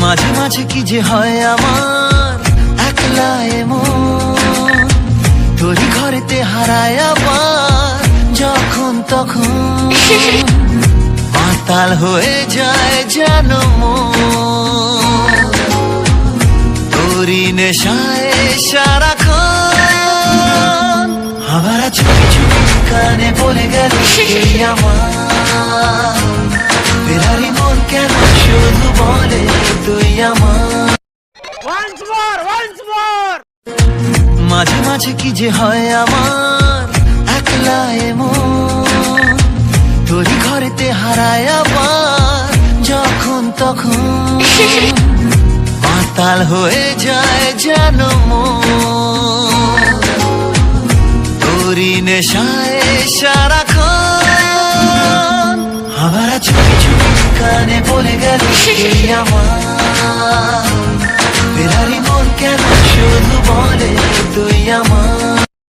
মাঝে মাঝে কি যে হয় আমার একলা এমন, তোরই ঘরেতে হারায় আবার যখন তখন মাতাল হয়ে যায় যেন মন, তোরই নেশায় সারাক্ষণ। আবার চুপি চুপি কানে বলে গেল এই আমার, ফেরারি মন কেন শুধু বলে তুই আমার। মাঝে মাঝে কি যে হয় আমার একলা এমন, তোরই ঘরেতে হারায় আবার যখন তখন মাতাল হয়ে যায় যেন মন, তোরই নেশায় সারাক্ষণ। আবার চুপি চুপি কানে বলে গেল এই আমার,